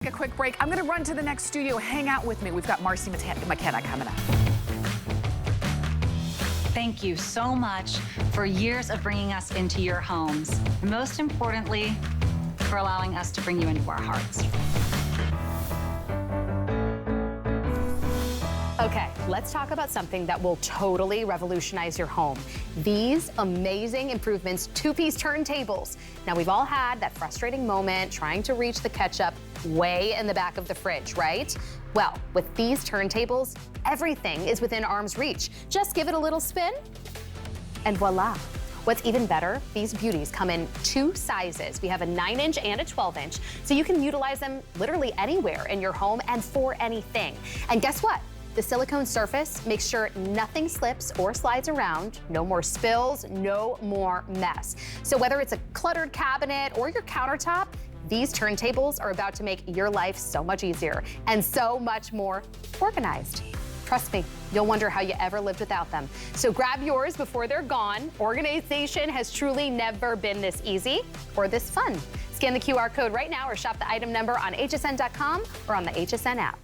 A quick break. I'm going to run to the next studio. Hang out with me. We've got Marcy McKenna coming up. Thank you so much for years of bringing us into your homes. And most importantly, for allowing us to bring you into our hearts. Okay, let's talk about something that will totally revolutionize your home. These amazing improvements, two-piece turntables. Now, we've all had that frustrating moment trying to reach the ketchup way in the back of the fridge, right? Well, with these turntables, everything is within arm's reach. Just give it a little spin, and voila. What's even better, these beauties come in two sizes. We have a 9-inch and a 12-inch, so you can utilize them literally anywhere in your home and for anything. And guess what? The silicone surface makes sure nothing slips or slides around, no more spills, no more mess. So whether it's a cluttered cabinet or your countertop, these turntables are about to make your life so much easier and so much more organized. Trust me, you'll wonder how you ever lived without them. So grab yours before they're gone. Organization has truly never been this easy or this fun. Scan the QR code right now or shop the item number on hsn.com or on the HSN app.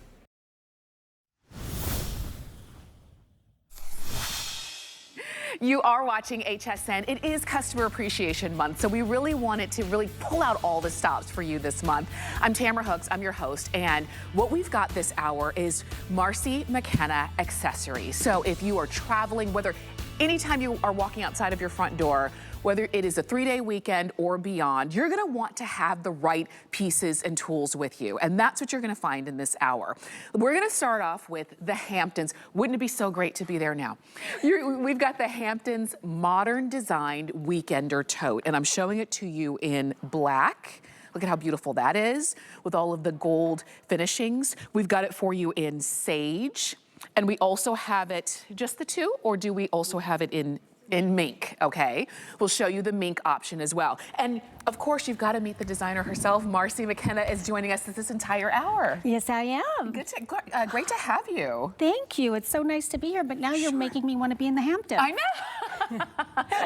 You are watching HSN. It is Customer Appreciation Month, so we really wanted to pull out all the stops for you this month. I'm Tamara Hooks, I'm your host, and what we've got this hour is Marcy McKenna accessories. So if you are traveling, whether anytime you are walking outside of your front door, whether it is a 3-day weekend or beyond, you're gonna want to have the right pieces and tools with you. And that's what you're gonna find in this hour. We're gonna start off with the Hamptons. Wouldn't it be so great to be there now? We've got the Hamptons modern designed weekender tote, and I'm showing it to you in black. Look at how beautiful that is with all of the gold finishings. We've got it for you in sage, and we also have it, just the two, or do we also have it in mink? Okay, we'll show you the mink option as well. And of course, you've got to meet the designer herself. Marcy McKenna is joining us this entire hour. Yes, I am. Great to have you. Thank you. It's so nice to be here, but now you're making me want to be in the Hamptons. I know.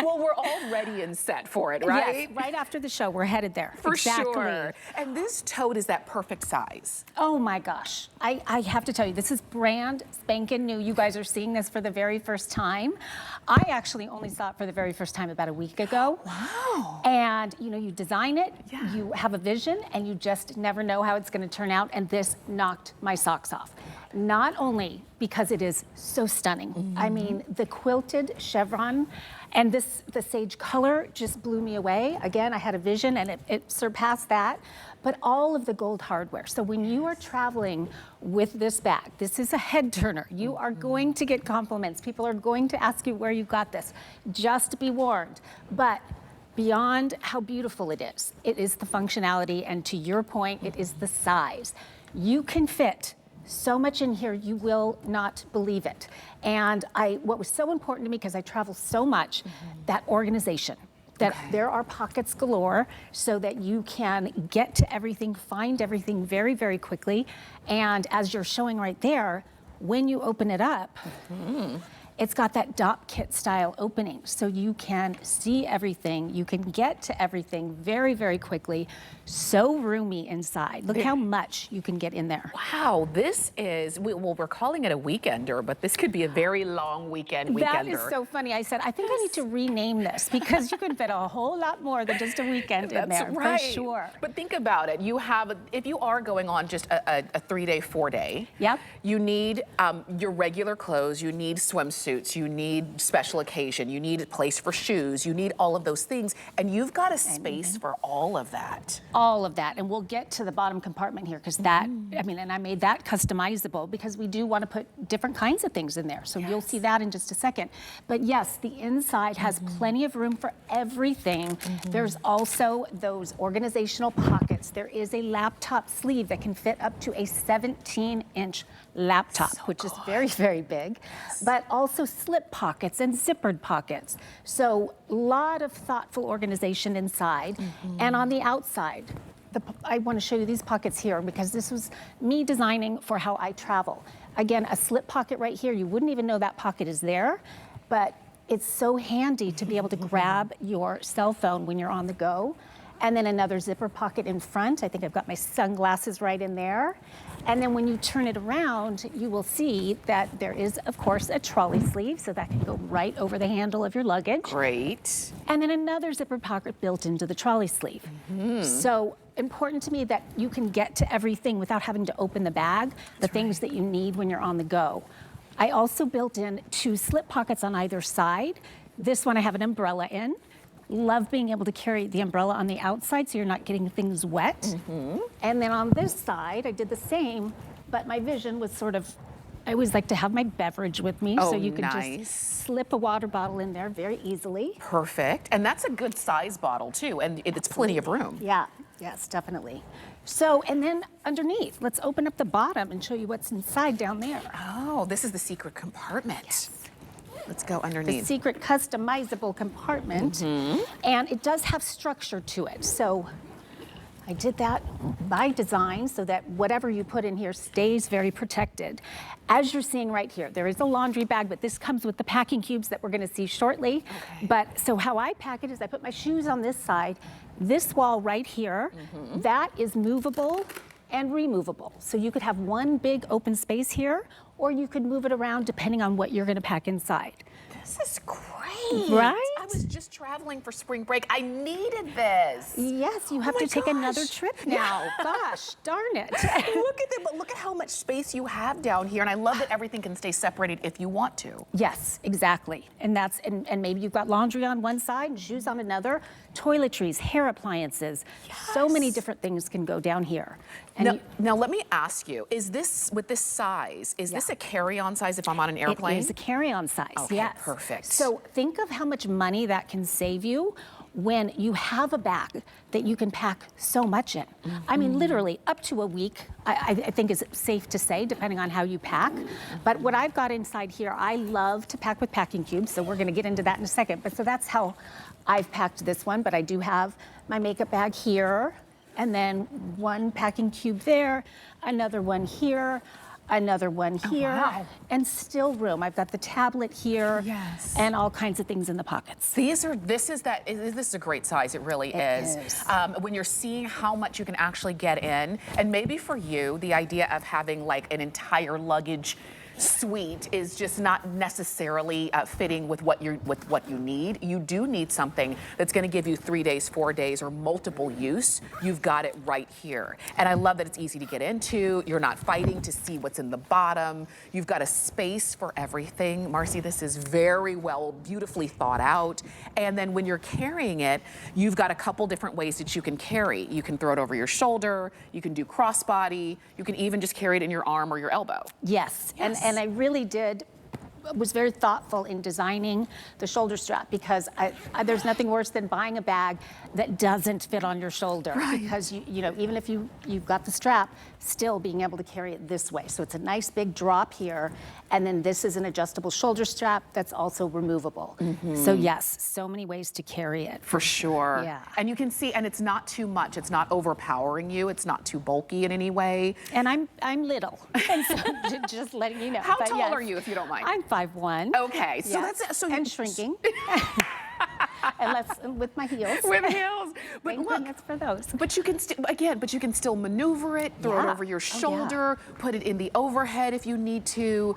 Well, we're all ready and set for it, right? Yes, right after the show, we're headed there. For exactly. sure. And this tote is that perfect size. Oh my gosh. I have to tell you, this is brand spanking new. You guys are seeing this for the very first time. I actually only saw it for the very first time about a week ago. Wow. And you know, you design it, Yeah. you have a vision, and you just never know how it's going to turn out. And this knocked my socks off. Not only because it is so stunning. I mean, the quilted chevron and the sage color just blew me away. Again, I had a vision and it surpassed that, but all of the gold hardware. So when you are traveling with this bag, this is a head turner. You are going to get compliments. People are going to ask you where you got this. Just be warned. But beyond how beautiful it is the functionality, and to your point, it is the size. You can fit so much in here, you will not believe it. And what was so important to me, because I travel so much, that organization. That there are pockets galore so that you can get to everything, find everything very, very quickly. And as you're showing right there, when you open it up, it's got that dop kit style opening, so you can see everything, you can get to everything very, very quickly. So roomy inside. Look how much you can get in there. Wow, this is, well, we're calling it a weekender, but this could be a very long weekender. That is so funny. I said, I think I need to rename this, because you can fit a whole lot more than just a weekend in there, right. for sure. But think about it. You have, if you are going on just a 3-day, 4-day, Yep. you need your regular clothes, you need swimsuits, you need special occasion, you need a place for shoes, you need all of those things, and you've got a space for all of that. All of that, and we'll get to the bottom compartment here, because that, I mean, and I made that customizable because we do want to put different kinds of things in there. So you'll see that in just a second. But yes, the inside has plenty of room for everything. There's also those organizational pockets. There is a laptop sleeve that can fit up to a 17-inch laptop, which is very, very big, but also slip pockets and zippered pockets. So a lot of thoughtful organization inside. And on the outside, I want to show you these pockets here, because this was me designing for how I travel. Again, a slip pocket right here. You wouldn't even know that pocket is there, but it's so handy to be able to grab your cell phone when you're on the go. and then another zipper pocket in front. I think I've got my sunglasses right in there. And then when you turn it around, you will see that there is, of course, a trolley sleeve, so that can go right over the handle of your luggage. Great. And then another zipper pocket built into the trolley sleeve. So important to me that you can get to everything without having to open the bag, the things that you need when you're on the go. I also built in 2 slip pockets on either side. This one I have an umbrella in. Love being able to carry the umbrella on the outside so you're not getting things wet. And then on this side, I did the same, but my vision was sort of, I always like to have my beverage with me, so you can just slip a water bottle in there very easily. Perfect. And that's a good size bottle too, and it's plenty of room. Yeah, yes, definitely. So, and then underneath, let's open up the bottom and show you what's inside down there. Oh, this is the secret compartment. Yes. Let's go The underneath. secret customizable compartment, and it does have structure to it. So I did that by design so that whatever you put in here stays very protected. As you're seeing right here, there is a laundry bag, but this comes with the packing cubes that we're going to see shortly. But so how I pack it is I put my shoes on this side, this wall right here, that is movable and removable. So you could have one big open space here, or you could move it around depending on what you're going to pack inside. This is great. Right? I was just traveling for spring break. I needed this. Yes, you have my to take another gosh. trip now. Gosh, darn it. Look at that, but look at how much space you have down here, and I love that everything can stay separated if you want to. Yes, exactly. And that's and maybe you've got laundry on one side and shoes on another, toiletries, hair appliances. So many different things can go down here. And Now let me ask you, is this, with this size, is this a carry-on size if I'm on an airplane? It is a carry-on size, Okay, yes. perfect. So think of how much money that can save you when you have a bag that you can pack so much in. I mean, literally up to a week, I think is safe to say, depending on how you pack. But what I've got inside here, I love to pack with packing cubes, so we're gonna get into that in a second. But so that's how I've packed this one, but I do have my makeup bag here, and then one packing cube there, another one here, another one here, wow. and still room. I've got the tablet here, Yes. and all kinds of things in the pockets. This is a great size, it really is. When you're seeing how much you can actually get in, and maybe for you, the idea of having like an entire luggage suite is just not necessarily fitting with what you need. You do need something that's going to give you 3 days, 4 days, or multiple use. You've got it right here. And I love that it's easy to get into. You're not fighting to see what's in the bottom. You've got a space for everything. Marcy, this is very well, beautifully thought out. And then when you're carrying it, you've got a couple different ways that you can carry. You can throw it over your shoulder. You can do crossbody. You can even just carry it in your arm or your elbow. Yes, and I really was very thoughtful in designing the shoulder strap, because there's nothing worse than buying a bag that doesn't fit on your shoulder. Right. Because you know, even if you've got the strap, still being able to carry it this way. So it's a nice big drop here, and then this is an adjustable shoulder strap that's also removable. So yes, so many ways to carry it. For sure. Yeah. And you can see, and it's not too much. It's not overpowering you. It's not too bulky in any way. And I'm little, and so just letting you know. How But tall yes, are you, if you don't mind? I'm 5'1". Okay, so Yes, that's so and shrinking. Unless with my heels. with heels. But Thank look, goodness for those. but you can still maneuver it, throw it Yeah. over your Oh, yeah. shoulder, put it in the overhead if you need to.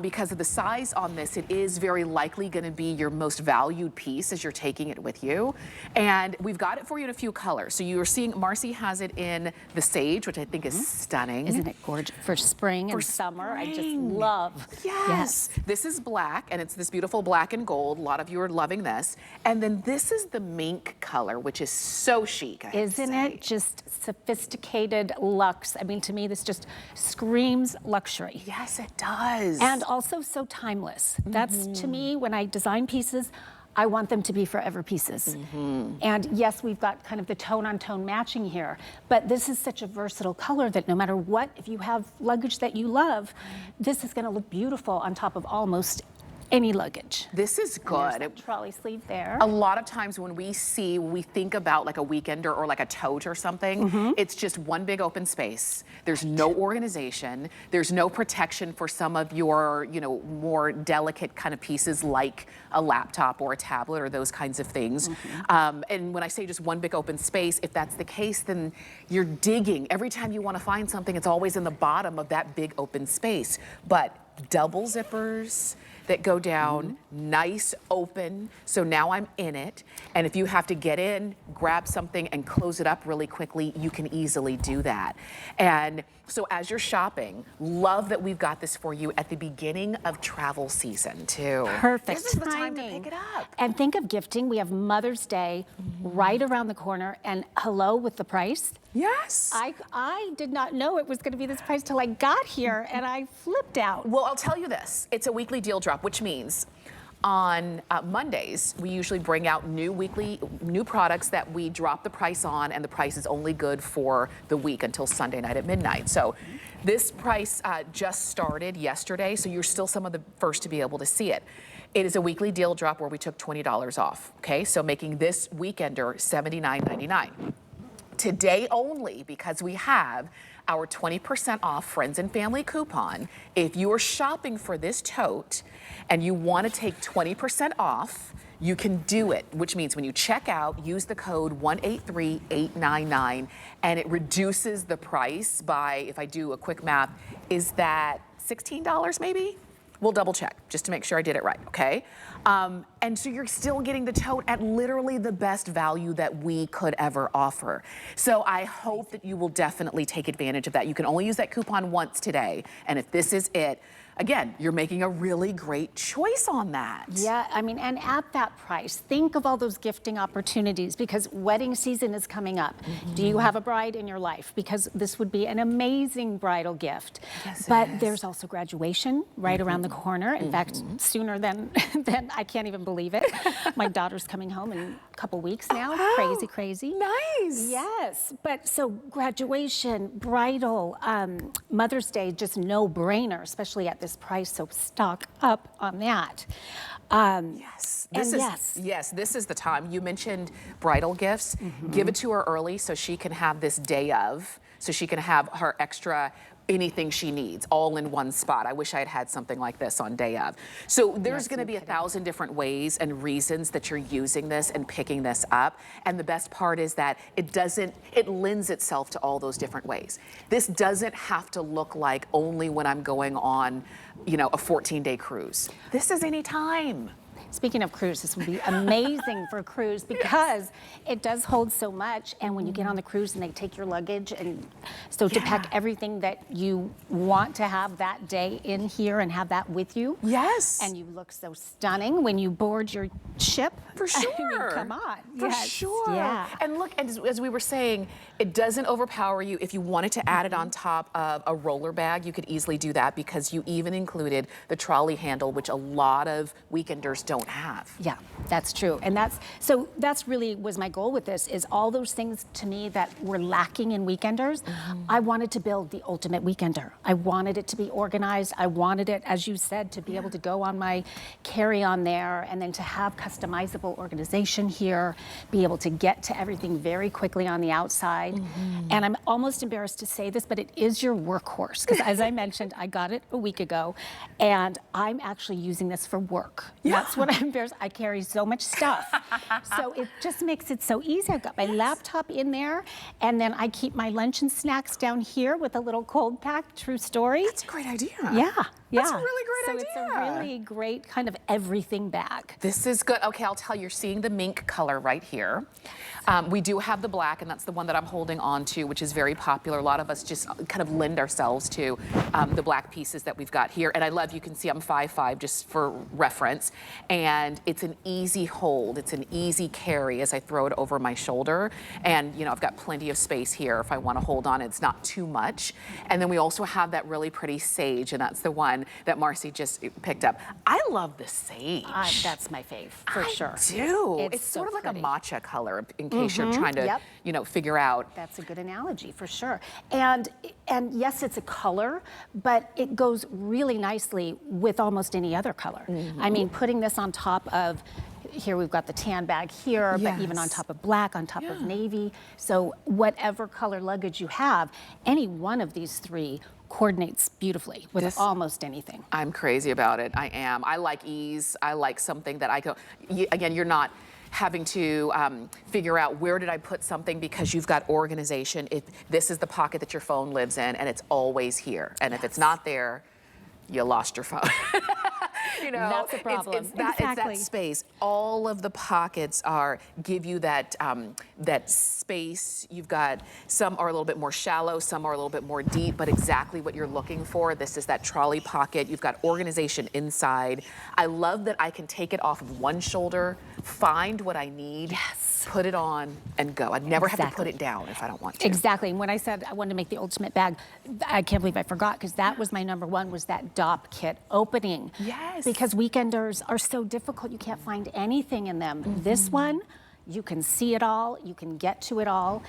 Because of the size on this, it is very likely going to be your most valued piece as you're taking it with you. And we've got it for you in a few colors. So you are seeing Marcy has it in the sage, which I think is stunning. Isn't it gorgeous for spring and summer? I just spring. love. Yes. This is black, and it's this beautiful black and gold. A lot of you are loving this. And then this is the mink color, which is so chic, I have to Isn't say. it just sophisticated luxe? I mean, to me, this just screams luxury. Yes, it does. And also so timeless. That's, to me, when I design pieces, I want them to be forever pieces. And yes, we've got kind of the tone-on-tone matching here, but this is such a versatile color that no matter what, if you have luggage that you love, this is gonna look beautiful on top of almost any luggage. This is And there's good. that trolley sleeve there. A lot of times when we think about like a weekender or like a tote or something, it's just one big open space. There's no organization. There's no protection for some of your, you know, more delicate kind of pieces like a laptop or a tablet or those kinds of things. And when I say just one big open space, if that's the case, then you're digging. Every time you want to find something, it's always in the bottom of that big open space. But double zippers that go down, nice open, so now I'm in it. And if you have to get in, grab something and close it up really quickly, you can easily do that. And so as you're shopping, love that we've got this for you at the beginning of travel season too. Perfect This is the time to timing. pick it up. And think of gifting. We have Mother's Day right around the corner, and hello with the price. Yes. I did not know it was going to be this price till I got here, and I flipped out. Well, I'll tell you this. It's a weekly deal drop, which means on Mondays, we usually bring out new products that we drop the price on, and the price is only good for the week until Sunday night at midnight. So this price just started yesterday, so you're still some of the first to be able to see it. It is a weekly deal drop where we took $20 off, okay? So making this weekender $79.99. Today only, because we have our 20% off friends and family coupon. If you are shopping for this tote and you want to take 20% off, you can do it, which means when you check out, use the code 183899, and it reduces the price by, if I do a quick math, is that $16 maybe? We'll double check just to make sure I did it right, okay? And so you're still getting the tote at literally the best value that we could ever offer. So I hope that you will definitely take advantage of that. You can only use that coupon once today. And if this is it, again, you're making a really great choice on that. Yeah, I mean, and at that price, think of all those gifting opportunities, because wedding season is coming up. Do you have a bride in your life? Because this would be an amazing bridal gift. Yes, but it is. there's also graduation right around the corner. In fact, sooner than I can't even believe it. My daughter's coming home in a couple weeks now. Oh, Crazy, crazy. Nice. Yes, but so graduation, bridal, Mother's Day, just no brainer, especially at this price. So stock up on that. Yes. And Yes, this is the time. You mentioned bridal gifts. Give it to her early so she can have this day of, so she can have her extra anything she needs all in one spot. I wish I had had something like this on day of. So there's going to be 1,000 different ways and reasons that you're using this and picking this up. And the best part is that it lends itself to all those different ways. This doesn't have to look like only when I'm going on, you know, a 14-day cruise. This is any time. Speaking of cruise, this would be amazing for a cruise, because it does hold so much. And when you get on the cruise and they take your luggage, and so to pack everything that you want to have that day in here and have that with you. Yes. And you look so stunning when you board your ship. For sure. I mean, come on. For Yes. sure. Yeah. And look, as we were saying, it doesn't overpower you. If you wanted to add it on top of a roller bag, you could easily do that, because you even included the trolley handle, which a lot of weekenders don't have. Yeah, that's true. And that's really was my goal with this, is all those things to me that were lacking in weekenders. I wanted to build the ultimate weekender. I wanted it to be organized. I wanted it, as you said, to be able to go on my carry-on there, and then to have customizable organization here, be able to get to everything very quickly on the outside. And I'm almost embarrassed to say this, but it is your workhorse, because as I mentioned, I got it a week ago, and I'm actually using this for work. That's what I'm embarrassed. I carry so much stuff. So it just makes it so easy. I've got my laptop in there, and then I keep my lunch and snacks down here with a little cold pack. True story. That's a great idea. Yeah. That's a really great idea. So idea. it's a really great kind of everything bag. This is good. Okay, I'll tell you, you're seeing the mink color right here. We do have the black, and that's the one that I'm holding on to, which is very popular. A lot of us just kind of lend ourselves to the black pieces that we've got here. And I love, you can see I'm 5'5", just for reference. and it's an easy hold. It's an easy carry as I throw it over my shoulder. And you know, I've got plenty of space here if I want to hold on. It's not too much. And then we also have that really pretty sage, and that's the one that Marcy just picked up. I love the sage. That's my fave, for sure. I do. It's It's sort so of like a pretty. matcha color in case you're trying to, you know, figure out. That's a good analogy, for sure. And yes, it's a color, but it goes really nicely with almost any other color. I mean, putting this on top of, here we've got the tan bag here, but even on top of black, on top of navy. So whatever color luggage you have, any one of these three coordinates beautifully with almost anything. I'm crazy about it. I am. I like ease. I like something that I go, again, you're not having to figure out where did I put something, because you've got organization. If this is the pocket that your phone lives in, and it's always here. And if it's not there, you lost your phone. You know, that's a problem. It's that space. All of the pockets give you that that space. You've got, some are a little bit more shallow, some are a little bit more deep, but exactly what you're looking for. This is that trolley pocket. You've got organization inside. I love that I can take it off of one shoulder, find what I need, put it on, and go. I'd never have to put it down if I don't want to. Exactly. And when I said I wanted to make the ultimate bag, I can't believe I forgot, because that was my number one, was that DOP kit opening. Yes. Because weekenders are so difficult. You can't find anything in them. This one, you can see it all. You can get to it all.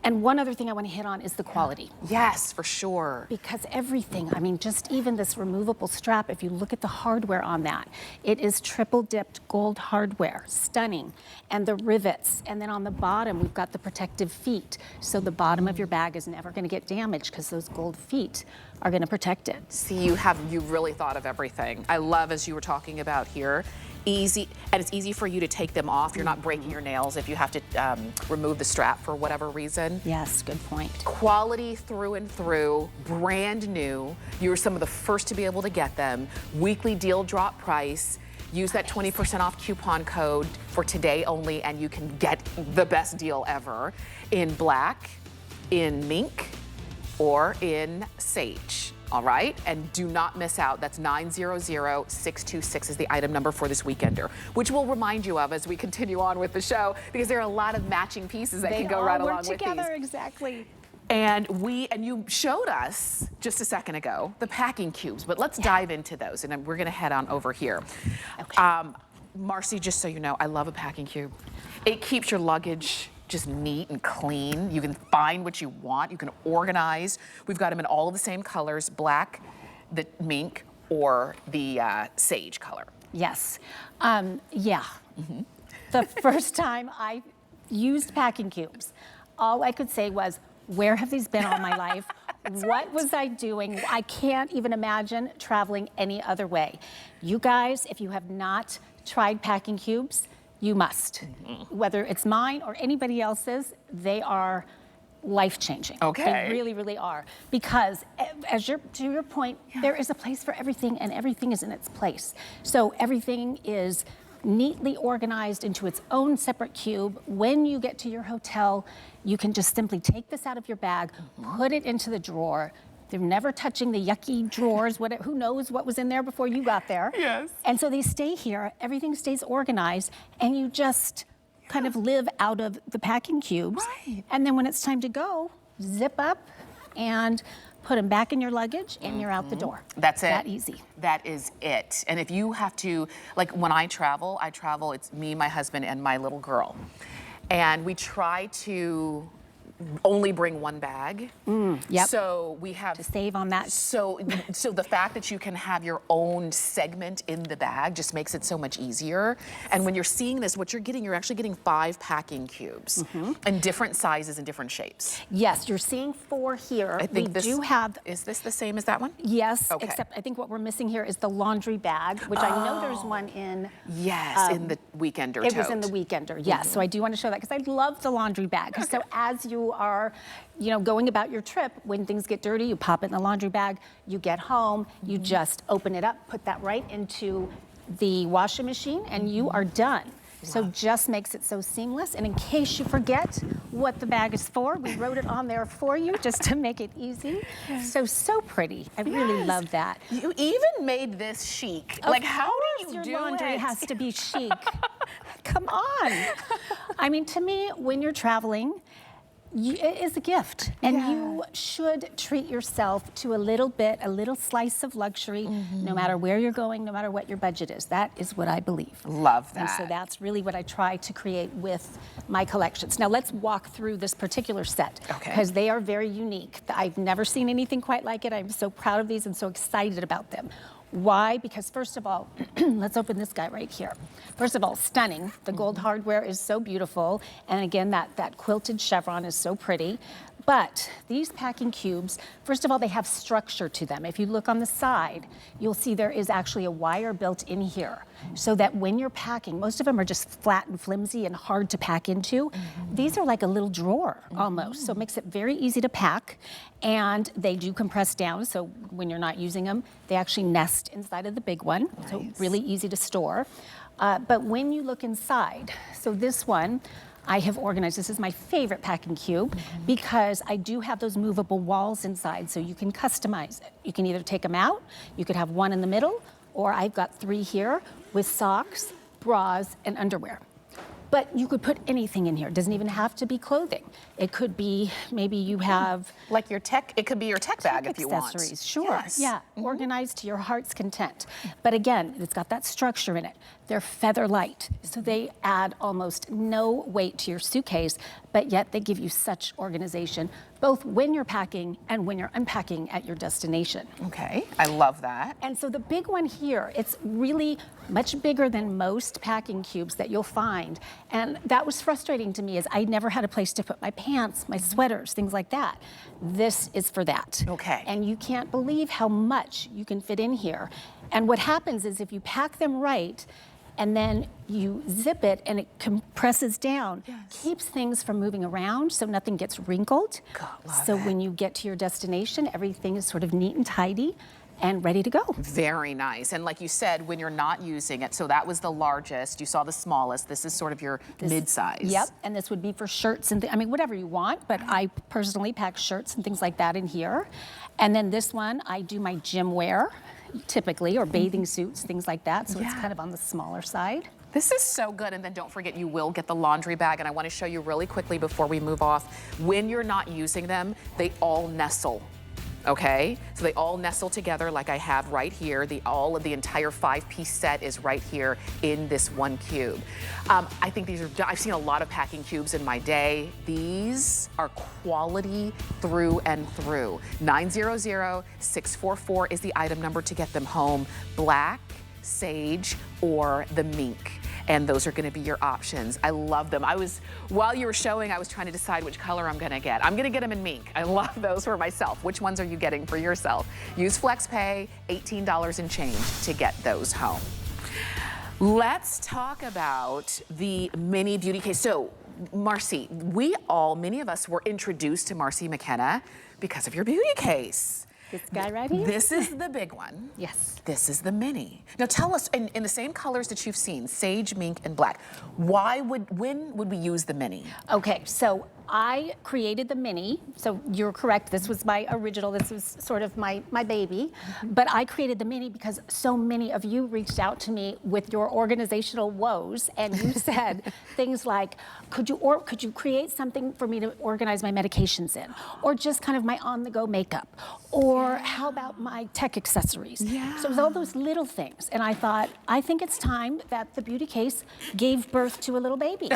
And one other thing I want to hit on is the quality. Yes, for sure. Because everything, I mean, just even this removable strap, if you look at the hardware on that, it is triple dipped gold hardware, stunning. And the rivets, and then on the bottom, we've got the protective feet. So the bottom of your bag is never going to get damaged, because those gold feet are going to protect it. See, you really thought of everything. I love, as you were talking about here, easy, and it's easy for you to take them off. You're not breaking your nails if you have to remove the strap for whatever reason. Yes, good point. Quality through and through, brand new. You were some of the first to be able to get them. Weekly deal drop price. Use that 20% off coupon code for today only, and you can get the best deal ever in black, in mink, or in sage. All right, and do not miss out. That's 900-626 is the item number for this weekender, which we'll remind you of as we continue on with the show, because there are a lot of matching pieces that can go right along with these. Together, exactly. And you showed us just a second ago the packing cubes, but let's dive into those, and we're gonna head on over here. Okay. Marcy, just so you know, I love a packing cube. It keeps your luggage just neat and clean. You can find what you want. You can organize. We've got them in all of the same colors, black, the mink, or the sage color. Yes. The first time I used packing cubes, all I could say was, where have these been all my life? What was I doing? I can't even imagine traveling any other way. You guys, if you have not tried packing cubes, you must. Whether it's mine or anybody else's, they are life-changing. Okay. They really, really are. Because to your point, there is a place for everything, and everything is in its place. So everything is neatly organized into its own separate cube. When you get to your hotel, you can just simply take this out of your bag, put it into the drawer. They're never touching the yucky drawers. Who knows what was in there before you got there? Yes. And so they stay here. Everything stays organized, and you just kind of live out of the packing cubes. Right. And then when it's time to go, zip up and put them back in your luggage, and you're out the door. That's it. That easy. That is it. And if you have to, like when I travel, it's me, my husband, and my little girl. And we try to only bring one bag. Yep. So we have To save on that. So the fact that you can have your own segment in the bag just makes it so much easier. And when you're seeing this, what you're actually getting 5 packing cubes in different sizes and different shapes. Yes, you're seeing 4 here. I think we do have. Is this the same as that one? Yes, Okay. except I think what we're missing here is the laundry bag, which I know there's one in. Yes, in the weekender It tote. was in the weekender, yes. So I do want to show that, because I love the laundry bag. So as you are, going about your trip, when things get dirty, you pop it in the laundry bag, you get home, you just open it up, put that right into the washing machine, and you are done. So just makes it so seamless. And in case you forget what the bag is for, we wrote it on there for you just to make it easy. So pretty. I really love that. You even made this chic. Like, how do you your do laundry it? has to be chic. Come on. I mean, to me, when you're traveling, it is a gift, and you should treat yourself to a little slice of luxury, no matter where you're going, no matter what your budget is. That is what I believe. Love that. And so that's really what I try to create with my collections. Now let's walk through this particular set, because they are very unique. I've never seen anything quite like it. I'm so proud of these and so excited about them. Why? Because first of all, let's open this guy right here. First of all, stunning. The gold hardware is so beautiful. And again, that quilted chevron is so pretty. But these packing cubes, first of all, they have structure to them. If you look on the side, you'll see there is actually a wire built in here, so that when you're packing, most of them are just flat and flimsy and hard to pack into. These are like a little drawer almost, so it makes it very easy to pack. And they do compress down, so when you're not using them, they actually nest inside of the big one, so really easy to store. But when you look inside, so this one, I have organized. This is my favorite packing cube because I do have those movable walls inside, so you can customize it. You can either take them out, you could have one in the middle, or I've got 3 here with socks, bras, and underwear. But you could put anything in here. It doesn't even have to be clothing. It could be, maybe you have... Like your tech, it could be your tech bag if you want. Accessories, sure. Yeah, organized to your heart's content. But again, it's got that structure in it. They're feather light, so they add almost no weight to your suitcase, but yet they give you such organization, both when you're packing and when you're unpacking at your destination. Okay, I love that. And so the big one here, it's really much bigger than most packing cubes that you'll find. And that was frustrating to me, as I never had a place to put my pants, my sweaters, things like that. This is for that. Okay. And you can't believe how much you can fit in here. And what happens is if you pack them right, and then you zip it and it compresses down, keeps things from moving around so nothing gets wrinkled. So when you get to your destination, everything is sort of neat and tidy and ready to go. Very nice. And like you said, when you're not using it, so that was the largest, you saw the smallest, this is sort of your mid-size. Yep, and this would be for shirts and I mean, whatever you want, but I personally pack shirts and things like that in here. And then this one, I do my gym wear, typically, or bathing suits, things like that, so it's kind of on the smaller side. This is so good, and then don't forget you will get the laundry bag, and I want to show you really quickly before we move off. When you're not using them, they all nestle. Okay, so they all nestle together like I have right here. The entire 5-piece set is right here in this one cube. I think these are, I've seen a lot of packing cubes in my day. These are quality through and through. 900-644 is the item number to get them home. Black, sage, or the mink. And those are gonna be your options. I love them. While you were showing, I was trying to decide which color I'm gonna get. I'm gonna get them in mink. I love those for myself. Which ones are you getting for yourself? Use FlexPay, $18 and change to get those home. Let's talk about the mini beauty case. So, Marcy, many of us were introduced to Marcy McKenna because of your beauty case. This guy right here? This is the big one. Yes. This is the mini. Now tell us, in the same colors that you've seen, sage, mink, and black, when would we use the mini? Okay, so I created the mini, so you're correct, this was my original, this was sort of my baby, but I created the mini because so many of you reached out to me with your organizational woes, and you said things like, could you create something for me to organize my medications in, or just kind of my on-the-go makeup, or how about my tech accessories? So it was all those little things, and I thought, I think it's time that the beauty case gave birth to a little baby.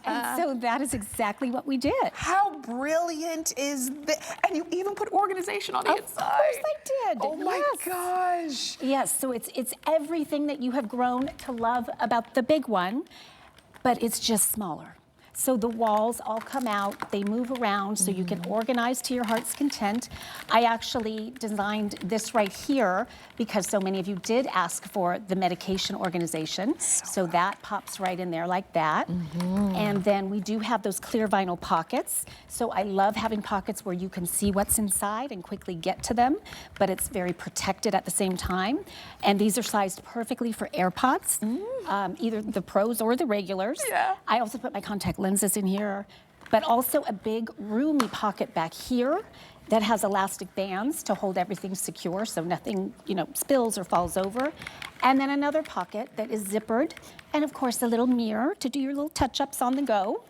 And so that is exactly what we did. How brilliant is this? And you even put organization on the inside. Of course I did. Oh my gosh. Yes, so it's everything that you have grown to love about the big one, but it's just smaller. So the walls all come out, they move around so you can organize to your heart's content. I actually designed this right here because so many of you did ask for the medication organization. So that pops right in there like that. And then we do have those clear vinyl pockets. So I love having pockets where you can see what's inside and quickly get to them, but it's very protected at the same time. And these are sized perfectly for AirPods, either the pros or the regulars. I also put my contact lenses in here, but also a big roomy pocket back here that has elastic bands to hold everything secure so nothing, spills or falls over. And then another pocket that is zippered, and of course a little mirror to do your little touch-ups on the go.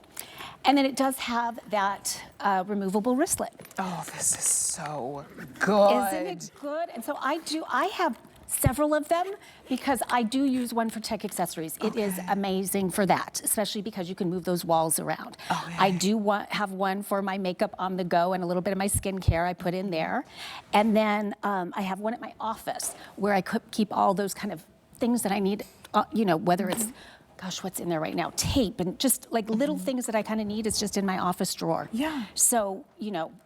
And then it does have that removable wristlet. Oh, this is so good. Isn't it good? And so I have several of them because I do use one for tech accessories. It is amazing for that, especially because you can move those walls around. I do have one for my makeup on the go and a little bit of my skincare I put in there. And then I have one at my office where I could keep all those kind of things that I need, whether it's gosh, what's in there right now? Tape and just like little things that I kind of need. It's just in my office drawer. So,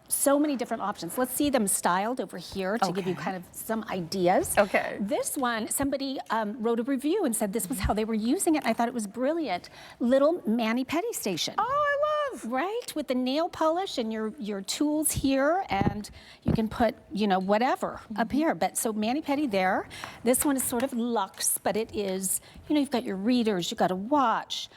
so many different options. Let's see them styled over here to give you kind of some ideas. This one, somebody wrote a review and said this was how they were using it. I thought it was brilliant. Little mani-pedi station. Oh, I love. Right, with the nail polish and your tools here, and you can put, whatever up here. But so mani-pedi there. This one is sort of luxe, but it is, you've got your readers, you've got a watch,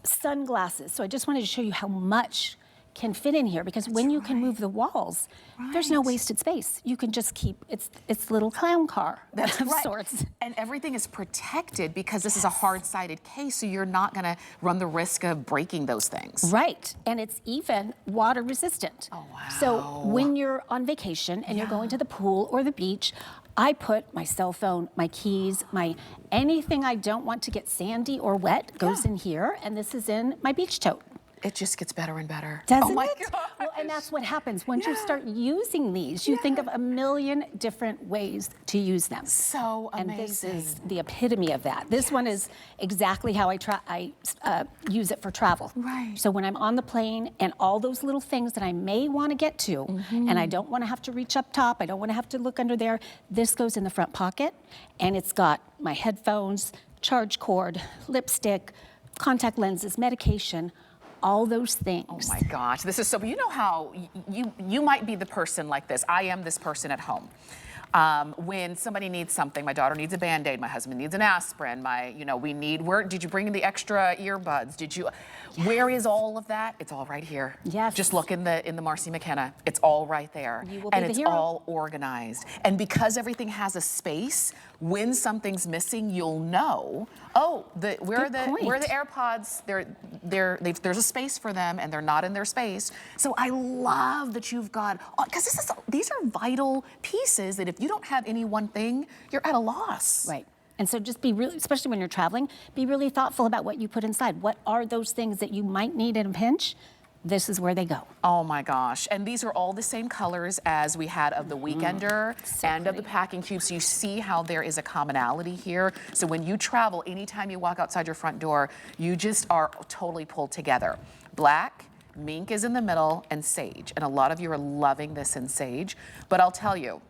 sunglasses. So I just wanted to show you how much can fit in here, because when you can move the walls, there's no wasted space. You can just keep, it's little clown car of sorts. And everything is protected because this is a hard-sided case, so you're not gonna run the risk of breaking those things. Right, and it's even water resistant. Oh, wow. So when you're on vacation and you're going to the pool or the beach, I put my cell phone, my keys, anything I don't want to get sandy or wet goes in here, and this is in my beach tote. It just gets better and better. Doesn't it? My gosh. Well, and that's what happens. Once you start using these, you think of a million different ways to use them. So amazing. And this is the epitome of that. This one is exactly how I use it for travel. So when I'm on the plane and all those little things that I may want to get to, and I don't want to have to reach up top, I don't want to have to look under there, this goes in the front pocket, and it's got my headphones, charge cord, lipstick, contact lenses, medication, all those things. Oh my gosh, this is so, you know how you might be the person like this. I am this person at home. When somebody needs something, my daughter needs a Band-Aid, my husband needs an aspirin, where did you bring the extra earbuds? Where is all of that? It's all right here. Just look in the Marcy McKenna. It's all right there. You will be the hero. All organized. And because everything has a space, when something's missing, you'll know, where are the AirPods? There's a space for them and they're not in their space. So I love that you've got, because these are vital pieces that if you don't have any one thing, you're at a loss. Right. And so just be really, especially when you're traveling, be really thoughtful about what you put inside. What are those things that you might need in a pinch? This is where they go. Oh my gosh. And these are all the same colors as we had of the Weekender and of the packing cube. So you see how there is a commonality here. So when you travel, anytime you walk outside your front door, you just are totally pulled together. Black, mink is in the middle, and sage. And a lot of you are loving this in sage. But I'll tell you,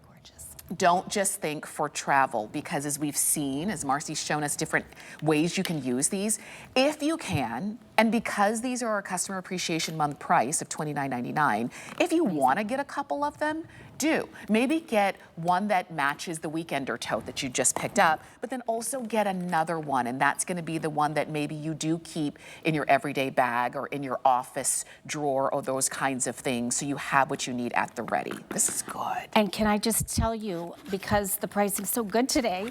don't just think for travel, because as we've seen, as Marcy's shown us different ways you can use these, if you can, and because these are our Customer Appreciation Month price of $29.99, if you want to get a couple of them, do. Maybe get one that matches the Weekender tote that you just picked up, but then also get another one, and that's going to be the one that maybe you do keep in your everyday bag or in your office drawer or those kinds of things, so you have what you need at the ready. This is good. And can I just tell you, because the pricing's so good today,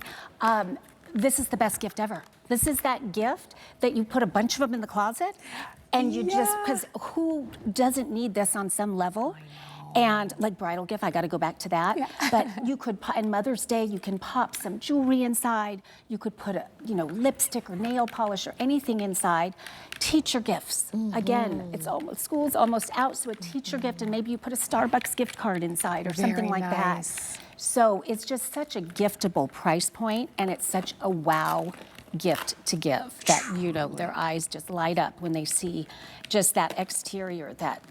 this is the best gift ever. This is that gift that you put a bunch of them in the closet, and you just, because who doesn't need this on some level? And like bridal gift, I got to go back to that. But you could, and Mother's Day, you can pop some jewelry inside. You could put a, lipstick or nail polish or anything inside. Teacher gifts. Again, school's almost out, so a teacher gift, and maybe you put a Starbucks gift card inside or something like that. So it's just such a giftable price point, and it's such a wow gift to give that, you know, their eyes just light up when they see just that exterior, that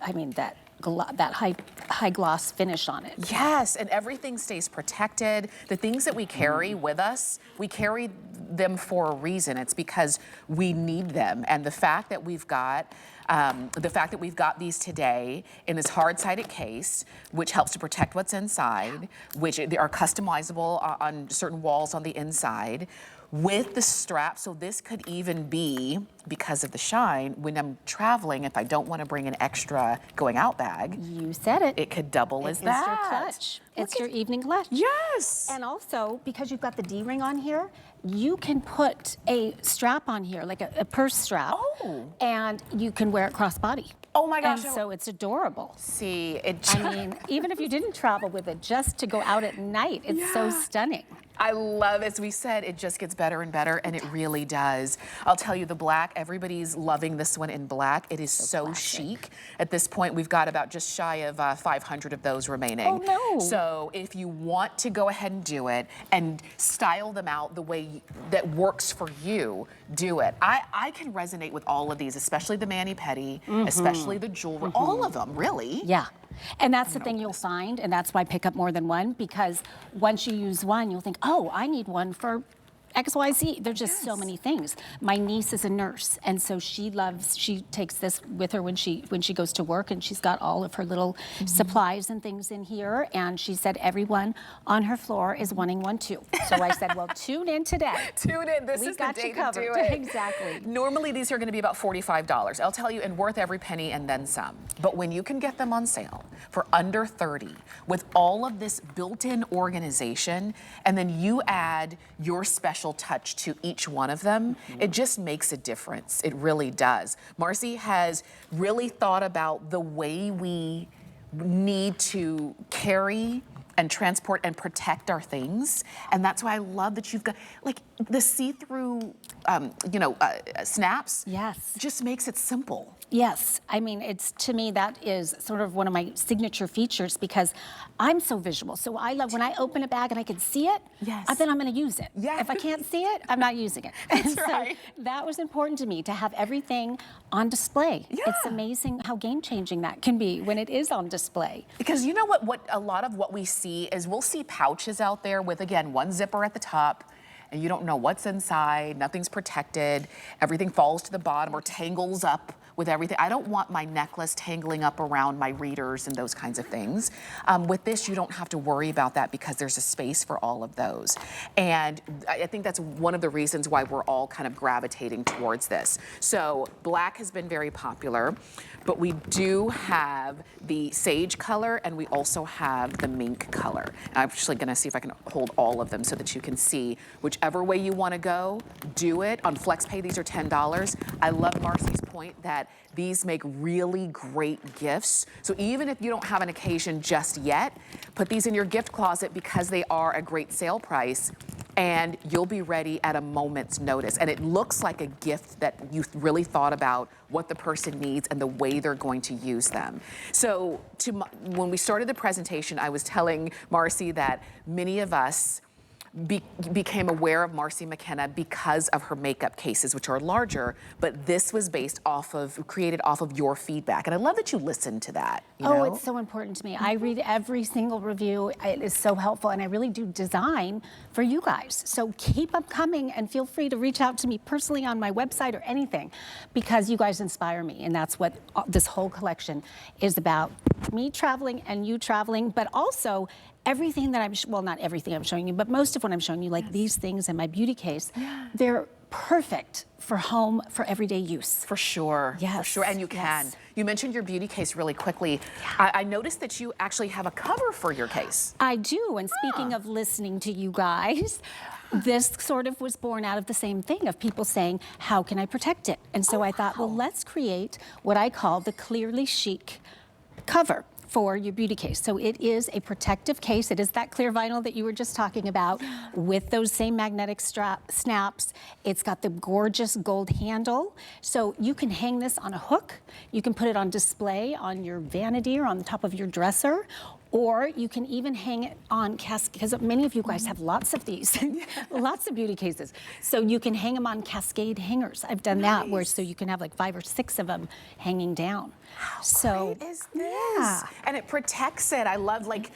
high gloss finish on it. Yes, and everything stays protected. The things that we carry with us, we carry them for a reason. It's because we need them. And the fact that we've got these today in this hard-sided case, which helps to protect what's inside, which they are customizable on certain walls on the inside, with the strap, so this could even be, because of the shine, when I'm traveling, if I don't want to bring an extra going out bag. You said it. It could double as that. It's your clutch. It's your evening clutch. Yes. And also, because you've got the D-ring on here, you can put a strap on here, like a purse strap. Oh. And you can wear it crossbody. Oh my gosh. And so it's adorable. See, I mean, even if you didn't travel with it, just to go out at night, it's so stunning. I love, as we said, it just gets better and better, and it really does. I'll tell you, the black, everybody's loving this one in black. It is so chic. At this point, we've got about just shy of 500 of those remaining. Oh, no. So if you want to go ahead and do it and style them out the way that works for you, do it. I can resonate with all of these, especially the mani-pedi, especially the jewelry, all of them, really. Yeah. And that's the thing you'll find, and that's why I pick up more than one, because once you use one, you'll think, oh, I need one for XYZ. There's just so many things. My niece is a nurse, and so she takes this with her when she goes to work, and she's got all of her little supplies and things in here, and she said everyone on her floor is wanting one too. So I said, well, tune in today. Tune in. This is the day to do it. Exactly. Normally, these are going to be about $45. I'll tell you, and worth every penny and then some. But when you can get them on sale for under $30, with all of this built-in organization, and then you add your special touch to each one of them, it just makes a difference. It really does. Marcy has really thought about the way we need to carry and transport and protect our things, and that's why I love that you've got like the see-through snaps. Yes. Just makes it simple. Yes, I mean, it's, to me, that is sort of one of my signature features, because I'm so visual. So I love when I open a bag and I can see it, then I'm going to use it. Yes. If I can't see it, I'm not using it. That's so right. That was important to me, to have everything on display. Yeah. It's amazing how game-changing that can be when it is on display. Because you know what a lot of what we see is, we'll see pouches out there with, again, one zipper at the top, and you don't know what's inside, nothing's protected, everything falls to the bottom or tangles up with everything. I don't want my necklace tangling up around my readers and those kinds of things. With this, you don't have to worry about that, because there's a space for all of those. And I think that's one of the reasons why we're all kind of gravitating towards this. So black has been very popular, but we do have the sage color, and we also have the mink color. I'm actually gonna see if I can hold all of them so that you can see whichever way you wanna go, do it. On FlexPay, these are $10. I love Marcy's point that these make really great gifts. So even if you don't have an occasion just yet, put these in your gift closet, because they are a great sale price, and you'll be ready at a moment's notice. And it looks like a gift that you really thought about what the person needs and the way they're going to use them. So when we started the presentation, I was telling Marcy that many of us became aware of Marcy McKenna because of her makeup cases, which are larger, but this was created off of your feedback. And I love that you listened to that. You know? It's so important to me. I read every single review. It is so helpful, and I really do design for you guys. So keep them coming, and feel free to reach out to me personally on my website or anything, because you guys inspire me, and that's what this whole collection is about. Me traveling and you traveling, but also everything that well, not everything I'm showing you, but most of what I'm showing you, like these things in my beauty case, they're perfect for home, for everyday use. For sure. Yes. For sure. And you can. You mentioned your beauty case really quickly. I noticed that you actually have a cover for your case. I do. And speaking of listening to you guys, this sort of was born out of the same thing, of people saying, how can I protect it? And so I thought, well, let's create what I call the Clearly Chic cover for your beauty case. So it is a protective case. It is that clear vinyl that you were just talking about, with those same magnetic snaps. It's got the gorgeous gold handle. So you can hang this on a hook. You can put it on display on your vanity or on the top of your dresser, Or you can even hang it on cascade, because many of you guys have lots of these, lots of beauty cases. So you can hang them on cascade hangers. I've done that, where so you can have like 5 or 6 of them hanging down. How great is this? Yeah. And it protects it. I love, like,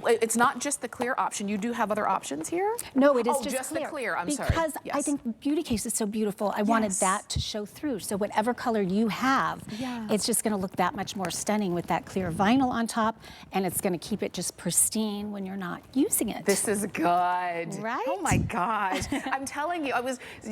it's not just the clear option. You do have other options here? No, it is Oh, just the clear. I'm sorry. Because I think beauty case is so beautiful. I wanted that to show through. So whatever color you have, it's just going to look that much more stunning with that clear vinyl on top, and it's going to keep it just pristine when you're not using it. This is good. Right? Oh my gosh. I'm telling you,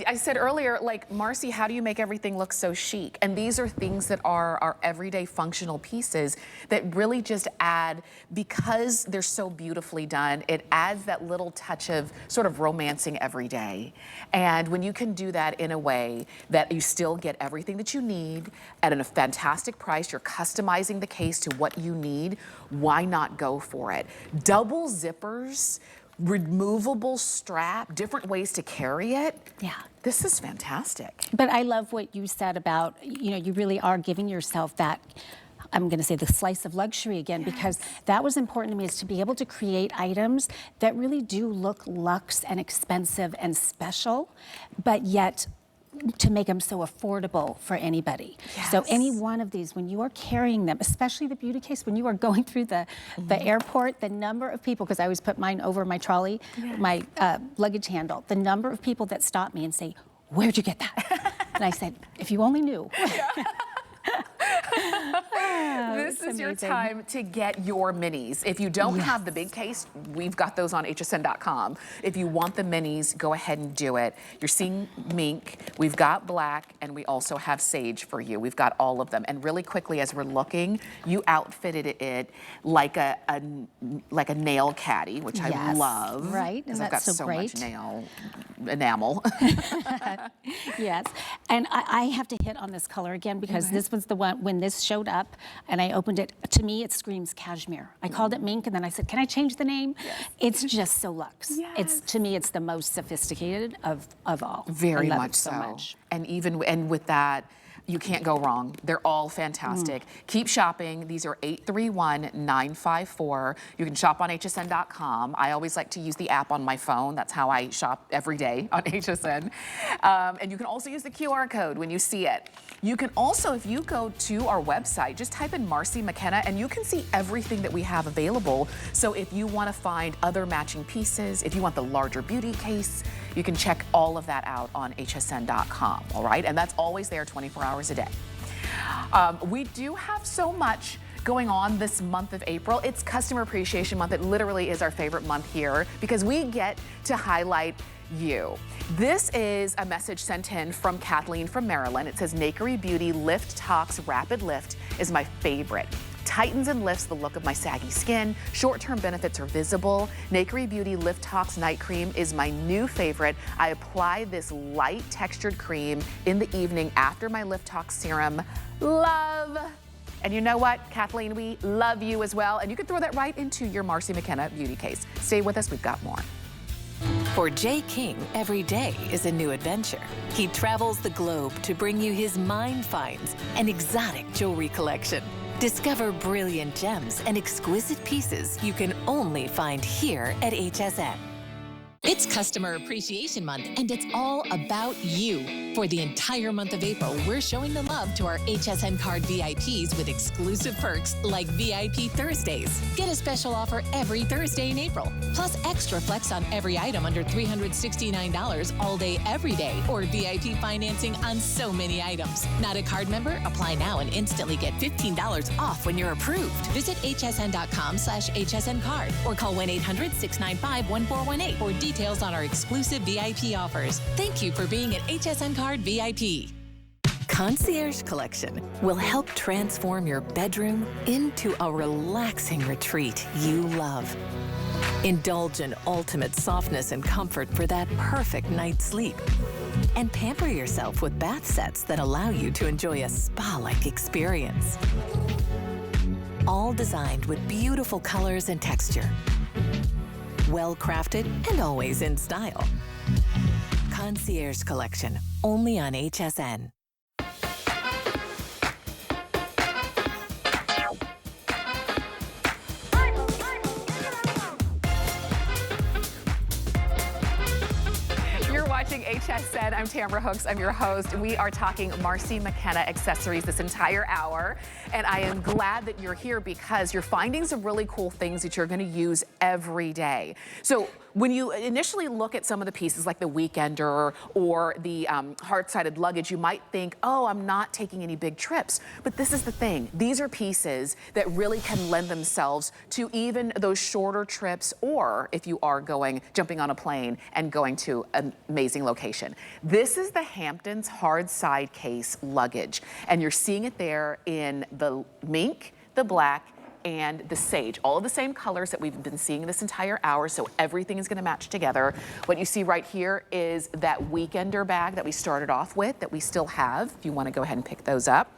I said earlier, like, Marcy, how do you make everything look so chic? And these are things that are our everyday functional pieces that really just add, because they're so beautifully done, it adds that little touch of sort of romancing every day. And when you can do that in a way that you still get everything that you need at a fantastic price, you're customizing the case to what you need, why not go for it? Double zippers, removable strap, different ways to carry it. Yeah. This is fantastic. But I love what you said about, you know, you really are giving yourself that, I'm going to say, the slice of luxury again, because that was important to me, is to be able to create items that really do look luxe and expensive and special, but yet to make them so affordable for anybody. So any one of these, when you are carrying them, especially the beauty case, when you are going through the airport, the number of people, because I always put mine over my trolley, my luggage handle, the number of people that stop me and say, "Where'd you get that?" And I said, "If you only knew." This is your time to get your minis. If you don't have the big case, we've got those on hsn.com. If you want the minis, go ahead and do it. You're seeing mink, we've got black, and we also have sage for you. We've got all of them. And really quickly, as we're looking, you outfitted it like a nail caddy, which I love. Right, because and I've got that's so great. much nail enamel. Yes, and I have to hit on this color again, because this was the one, when this showed up and I opened it, to me it screams cashmere. I called it mink, and then I said, can I change the name? It's just so luxe. It's, to me, it's the most sophisticated of all. Very I love much it so much. And with that, you can't go wrong. They're all fantastic. Keep shopping. These are 831-954. You can shop on hsn.com. I always like to use the app on my phone. That's how I shop every day on HSN. And you can also use the QR code when you see it. You can also, if you go to our website, just type in Marcy McKenna, and you can see everything that we have available. So if you want to find other matching pieces, if you want the larger beauty case, you can check all of that out on hsn.com, all right? And that's always there 24 hours a day. We do have so much going on this month of April. It's Customer Appreciation Month. It literally is our favorite month here, because we get to highlight you. This is a message sent in from Kathleen from Maryland. It says, Nakery Beauty Lift Tox Rapid Lift is my favorite. Tightens and lifts the look of my saggy skin. Short-term benefits are visible. Nakery Beauty Lift Tox Night Cream is my new favorite. I apply this light textured cream in the evening after my Lift Tox serum. Love. And you know what, Kathleen, we love you as well. And you can throw that right into your Marcy McKenna beauty case. Stay with us, we've got more. For Jay King, every day is a new adventure. He travels the globe to bring you his mind finds and exotic jewelry collection. Discover brilliant gems and exquisite pieces you can only find here at HSN. It's Customer Appreciation Month, and it's all about you. For the entire month of April, we're showing the love to our HSN Card VIPs with exclusive perks like VIP Thursdays. Get a special offer every Thursday in April, plus extra flex on every item under $369 all day, every day, or VIP financing on so many items. Not a card member? Apply now and instantly get $15 off when you're approved. Visit hsn.com/HSN Card or call 1-800-695-1418 for details on our exclusive VIP offers. Thank you for being at HSN Card VIP. Concierge Collection will help transform your bedroom into a relaxing retreat you love. Indulge in ultimate softness and comfort for that perfect night's sleep. And pamper yourself with bath sets that allow you to enjoy a spa-like experience. All designed with beautiful colors and texture. Well crafted and always in style. Concierge Collection, only on HSN. watching HSN. I'm Tamara Hooks. I'm your host. We are talking Marcy McKenna accessories this entire hour. And I am glad that you're here because you're finding some really cool things that you're going to use every day. So when you initially look at some of the pieces like the Weekender or the hard-sided luggage, you might think, oh, I'm not taking any big trips. But this is the thing. These are pieces that really can lend themselves to even those shorter trips, or if you are jumping on a plane and going to an amazing location. This is the Hamptons hard side case luggage. And you're seeing it there in the mink, the black, and the sage, all of the same colors that we've been seeing this entire hour, so everything is gonna match together. What you see right here is that Weekender bag that we started off with, that we still have, if you wanna go ahead and pick those up.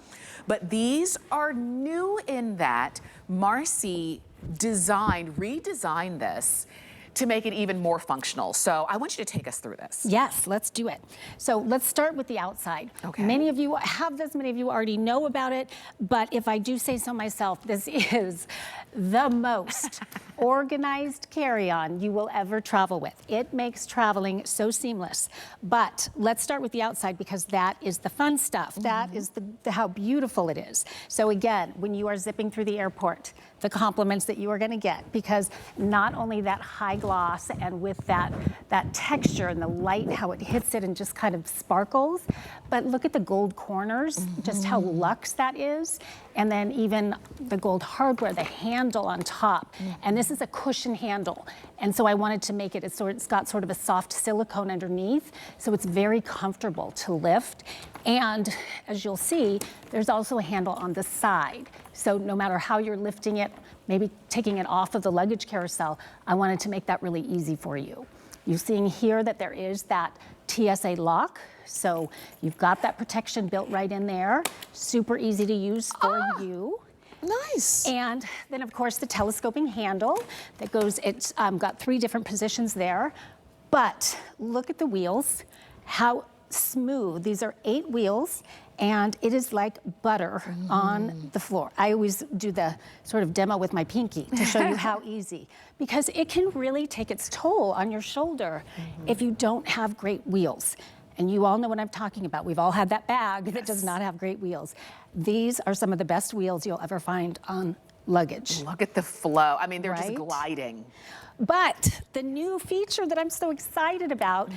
But these are new in that Marcy redesigned this to make it even more functional. So I want you to take us through this. Yes, let's do it. So let's start with the outside. Okay. Many of you have this, many of you already know about it, but if I do say so myself, this is the most organized carry-on you will ever travel with. It makes traveling so seamless. But let's start with the outside because that is the fun stuff. That is how beautiful it is. So again, when you are zipping through the airport, the compliments that you are gonna get, because not only that high gloss and with that texture and the light, how it hits it and just kind of sparkles, but look at the gold corners, just how luxe that is. And then even the gold hardware, the handle on top. And this is a cushion handle. And so I wanted to make it's got sort of a soft silicone underneath, so it's very comfortable to lift. And as you'll see, there's also a handle on the side. So no matter how you're lifting it, maybe taking it off of the luggage carousel, I wanted to make that really easy for you. You're seeing here that there is that TSA lock. So you've got that protection built right in there. Super easy to use for you. Nice. And then of course the telescoping handle that goes, it's got 3 different positions there. But look at the wheels, how smooth. These are 8 wheels and it is like butter on the floor. I always do the sort of demo with my pinky to show you how easy, because it can really take its toll on your shoulder if you don't have great wheels. And you all know what I'm talking about. We've all had that bag that does not have great wheels. These are some of the best wheels you'll ever find on luggage. Look at the flow. I mean, they're just Right? gliding. But the new feature that I'm so excited about,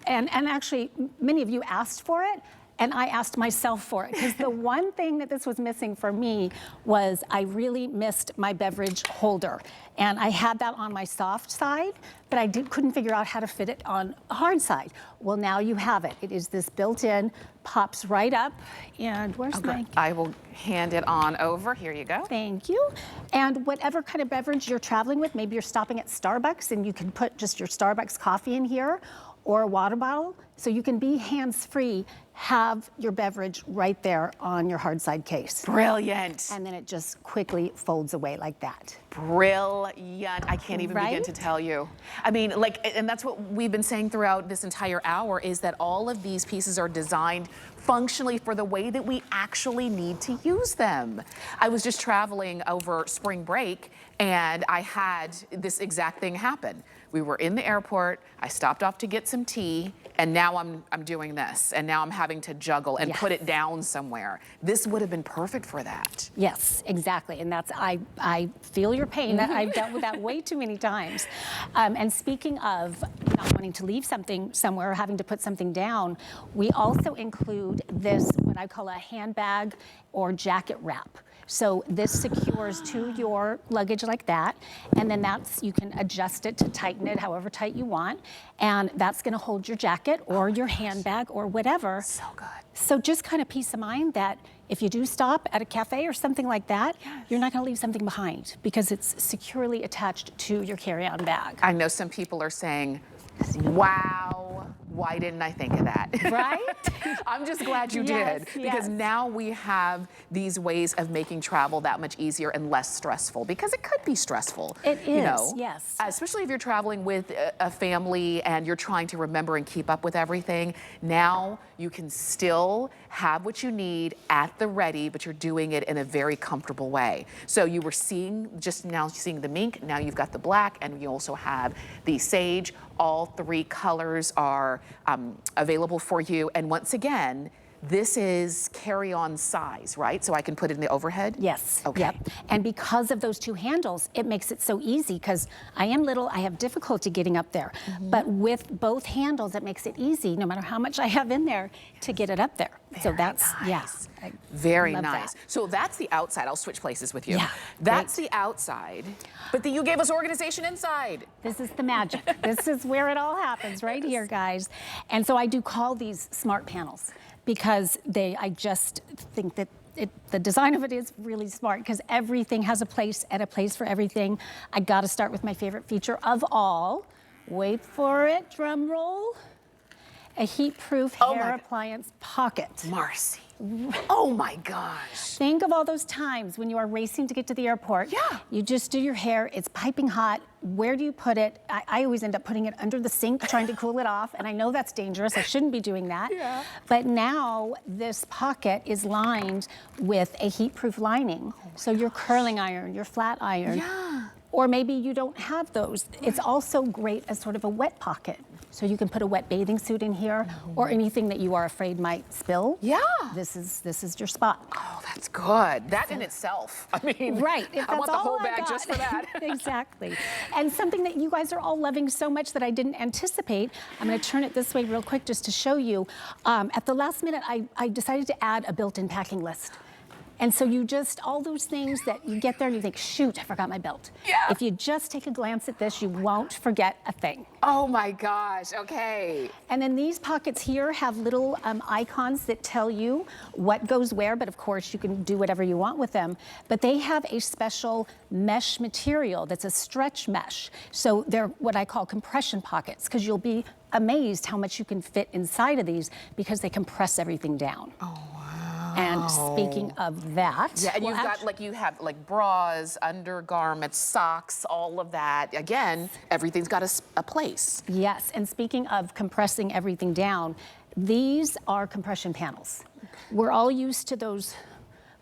and actually many of you asked for it, and I asked myself for it, because the one thing that this was missing for me was I really missed my beverage holder. And I had that on my soft side, but I couldn't figure out how to fit it on a hard side. Well, now you have it. It is this built-in, pops right up, and where's my... I will hand it on over. Here you go. Thank you. And whatever kind of beverage you're traveling with, maybe you're stopping at Starbucks and you can put just your Starbucks coffee in here, or a water bottle, so you can be hands-free, have your beverage right there on your hard side case. Brilliant. And then it just quickly folds away like that. Brilliant. I can't even begin to tell you. I mean, and that's what we've been saying throughout this entire hour, is that all of these pieces are designed functionally for the way that we actually need to use them. I was just traveling over spring break and I had this exact thing happen. We were in the airport, I stopped off to get some tea, and now I'm doing this, and now I'm having to juggle and put it down somewhere. This would have been perfect for that. Yes, exactly, and that's, I feel your pain. I've dealt with that way too many times. And speaking of not wanting to leave something somewhere or having to put something down, we also include this, what I call a handbag or jacket wrap. So this secures to your luggage like that, and then you can adjust it to tighten it however tight you want, and that's gonna hold your jacket or your handbag or whatever. So good. So just kind of peace of mind that if you do stop at a cafe or something like that, you're not gonna leave something behind because it's securely attached to your carry-on bag. I know some people are saying, wow, why didn't I think of that? Right? I'm just glad you did, because now we have these ways of making travel that much easier and less stressful, because it could be stressful. It is, you know? yes. Especially if you're traveling with a family and you're trying to remember and keep up with everything. Now you can still have what you need at the ready, but you're doing it in a very comfortable way. So you were just now seeing the mink, now you've got the black, and you also have the sage. All 3 colors are available for you. And once again, this is carry-on size, right? So I can put it in the overhead? Yes. Okay. Yep. And because of those two handles, it makes it so easy because I am little, I have difficulty getting up there. But with both handles, it makes it easy, no matter how much I have in there, to get it up there. So that's, nice. yeah. I Very love nice. that. So that's the outside. I'll switch places with you. Yeah, That's the outside. But then you gave us organization inside. This is the magic. This is where it all happens, right here, guys. And so I do call these smart panels because I just think that the design of it is really smart because everything has a place for everything. I got to start with my favorite feature of all. Wait for it, drum roll. A heat-proof hair appliance pocket. Marcy. Oh my gosh. Think of all those times when you are racing to get to the airport. Yeah. You just do your hair, it's piping hot. Where do you put it? I always end up putting it under the sink trying to cool it off, and I know that's dangerous. I shouldn't be doing that. Yeah. But now this pocket is lined with a heat-proof lining. So your curling iron, your flat iron. Yeah. Or maybe you don't have those. It's also great as sort of a wet pocket. So you can put a wet bathing suit in here or anything that you are afraid might spill. Yeah. This is your spot. Oh, that's good. That in itself. I mean, Right. I want the whole bag just for that. Exactly. And something that you guys are all loving so much that I didn't anticipate, I'm going to turn it this way real quick just to show you. At the last minute, I decided to add a built-in packing list. And so you just, all those things that you get there and you think, shoot, I forgot my belt. Yeah. If you just take a glance at this, you won't forget a thing. Oh my gosh, okay. And then these pockets here have little icons that tell you what goes where, but of course you can do whatever you want with them. But they have a special mesh material that's a stretch mesh. So they're what I call compression pockets, because you'll be amazed how much you can fit inside of these because they compress everything down. Oh, wow. And speaking of that, yeah, and you have bras, undergarments, socks, all of that. Again, everything's got a place. Yes, and speaking of compressing everything down, these are compression panels. We're all used to those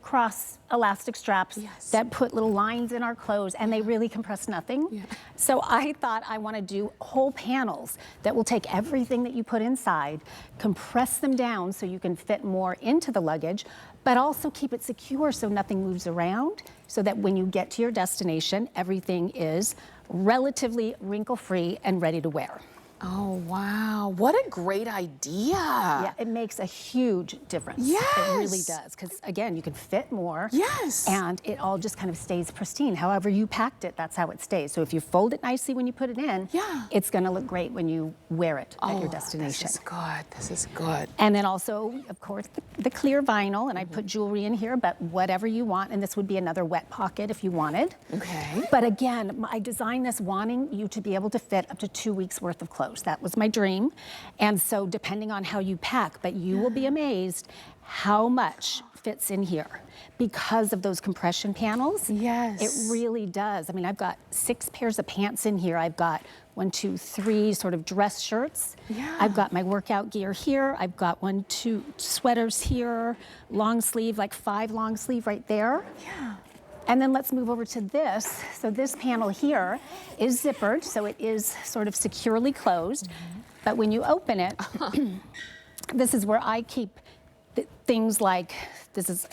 cross elastic straps that put little lines in our clothes, and they really compress nothing. Yeah. So I thought I want to do whole panels that will take everything that you put inside, compress them down so you can fit more into the luggage, but also keep it secure so nothing moves around, so that when you get to your destination, everything is relatively wrinkle-free and ready to wear. Oh, wow. What a great idea. Yeah, it makes a huge difference. Yes. It really does. Because, again, you can fit more. Yes. And it all just kind of stays pristine. However you packed it, that's how it stays. So if you fold it nicely when you put it in, it's going to look great when you wear it at your destination. This is good. This is good. And then also, of course, the clear vinyl. And I put jewelry in here, but whatever you want. And this would be another wet pocket if you wanted. Okay. But again, I designed this wanting you to be able to fit up to 2 weeks worth of clothes. That was my dream. And so depending on how you pack, but you will be amazed how much fits in here because of those compression panels. Yes. It really does. I mean, I've got 6 pairs of pants in here. I've got 1, 2, 3 sort of dress shirts. Yeah. I've got my workout gear here. I've got 1, 2 sweaters here, long sleeve, like 5 long sleeve right there. Yeah. And then let's move over to this. So this panel here is zippered, so it is sort of securely closed. But when you open it, this is where I keep things like, this is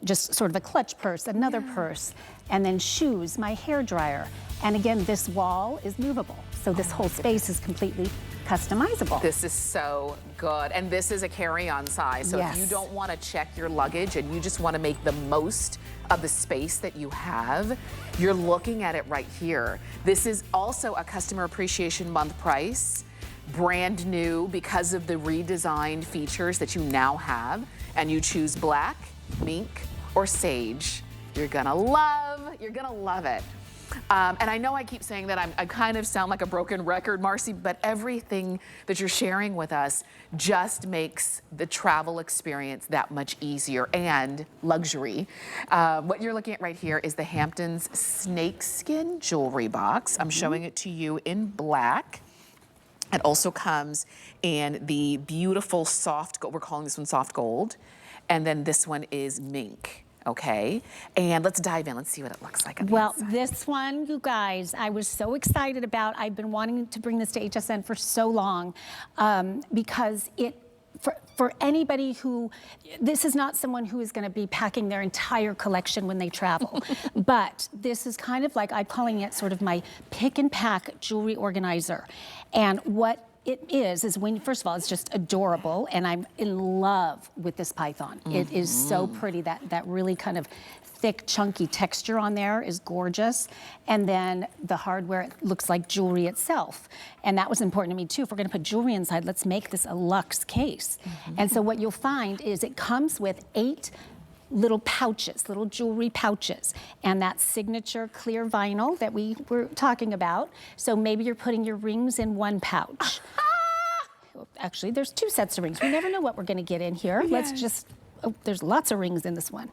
just sort of a clutch purse, another purse, and then shoes, my hair dryer. And again, this wall is movable. So this whole space is completely customizable. This is so good. And this is a carry-on size. So if you don't want to check your luggage and you just want to make the most of the space that you have, you're looking at it right here. This is also a Customer Appreciation Month price, brand new because of the redesigned features that you now have. And you choose black, mink, or sage. You're gonna love it. And I know I keep saying that I kind of sound like a broken record, Marcy, but everything that you're sharing with us just makes the travel experience that much easier and luxury. What you're looking at right here is the Hamptons snakeskin jewelry box. I'm showing it to you in black. It also comes in the beautiful soft gold. We're calling this one soft gold. And then this one is mink. Okay, and let's dive in. Let's see what it looks like on the Well, inside. this one, you guys, I was so excited about. I've been wanting to bring this to HSN for so long because for anybody who, this is not someone who is going to be packing their entire collection when they travel, but this is kind of like, I'm calling it sort of my pick and pack jewelry organizer. And what it is when, first of all, it's just adorable, and I'm in love with this python. It is so pretty. That really kind of thick, chunky texture on there is gorgeous. And then the hardware looks like jewelry itself. And that was important to me too. If we're gonna put jewelry inside, let's make this a luxe case. And so what you'll find is it comes with 8 little pouches, little jewelry pouches, and that signature clear vinyl that we were talking about. So maybe you're putting your rings in one pouch. Actually, there's 2 sets of rings. We never know what we're gonna get in here. Yes. Let's just, oh, there's lots of rings in this one.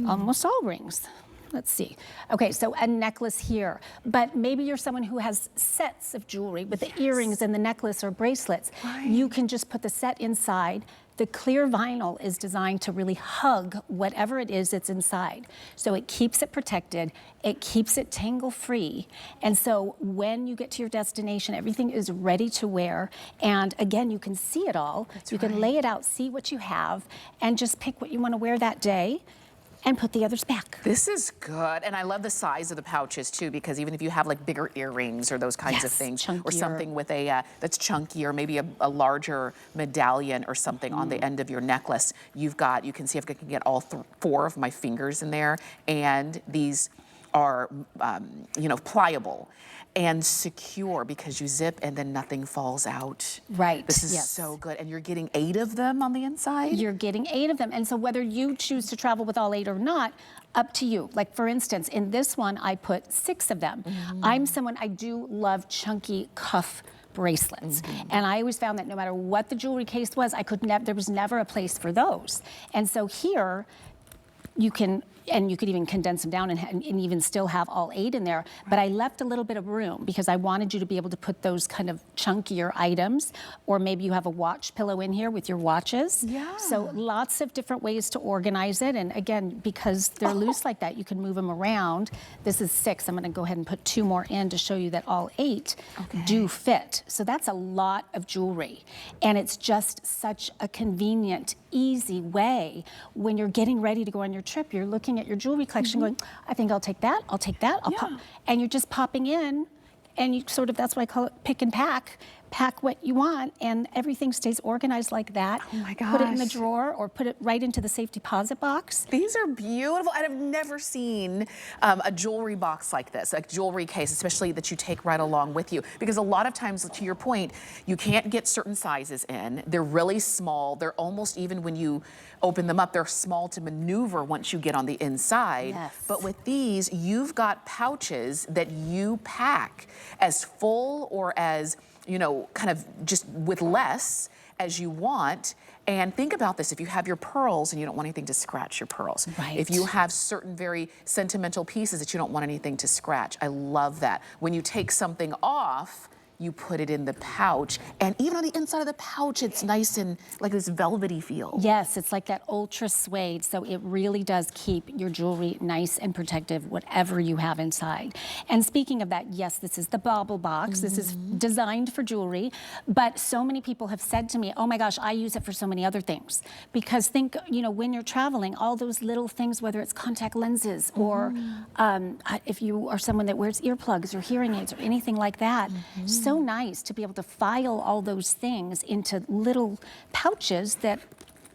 Almost all rings. Let's see. Okay, so a necklace here, but maybe you're someone who has sets of jewelry with the earrings and the necklace or bracelets. You can just put the set inside. The clear vinyl is designed to really hug whatever it is that's inside. So it keeps it protected, it keeps it tangle-free. And so when you get to your destination, everything is ready to wear. And again, you can see it all. You can lay it out, see what you have, and just pick what you want to wear that day and put the others back. This is good, and I love the size of the pouches too, because even if you have like bigger earrings or those kinds of things, or chunkier. something with a that's chunky, or maybe a larger medallion or something on the end of your necklace, you can see if I can get all 4 of my fingers in there, and these are pliable and secure because you zip and then nothing falls out. Right. This is so good. And you're getting 8 of them on the inside? You're getting 8 of them. And so whether you choose to travel with all 8 or not, up to you. Like for instance, in this one, I put 6 of them. I'm someone, I do love chunky cuff bracelets. And I always found that no matter what the jewelry case was, there was never a place for those. And so here, you could even condense them down and even still have all 8 in there. But I left a little bit of room because I wanted you to be able to put those kind of chunkier items, or maybe you have a watch pillow in here with your watches. Yeah. So lots of different ways to organize it. And again, because they're loose like that, you can move them around. This is 6. I'm gonna go ahead and put 2 more in to show you that all 8 do fit. So that's a lot of jewelry. And it's just such a convenient, easy way when you're getting ready to go on your trip. You're looking at your jewelry collection going, I think I'll take that, I'll take that, I'll pop. And you're just popping in, and you sort of, that's why I call it pick and pack. Pack what you want, and everything stays organized like that. Oh my gosh. Put it in the drawer or put it right into the safe deposit box. These are beautiful, and I've never seen a jewelry box like this, a jewelry case, especially that you take right along with you. Because a lot of times, to your point, you can't get certain sizes in. They're really small. They're almost, even when you open them up, they're small to maneuver once you get on the inside. Yes. But with these, you've got pouches that you pack as full or as, kind of just with less as you want. And think about this, if you have your pearls and you don't want anything to scratch your pearls. Right. If you have certain very sentimental pieces that you don't want anything to scratch. I love that. When you take something off, you put it in the pouch, and even on the inside of the pouch, it's nice and like this velvety feel. Yes, it's like that ultra suede, so it really does keep your jewelry nice and protective, whatever you have inside. And speaking of that, yes, this is the bauble box. This is designed for jewelry, but so many people have said to me, oh my gosh, I use it for so many other things. Because think, when you're traveling, all those little things, whether it's contact lenses or if you are someone that wears earplugs or hearing aids or anything like that, so nice to be able to file all those things into little pouches that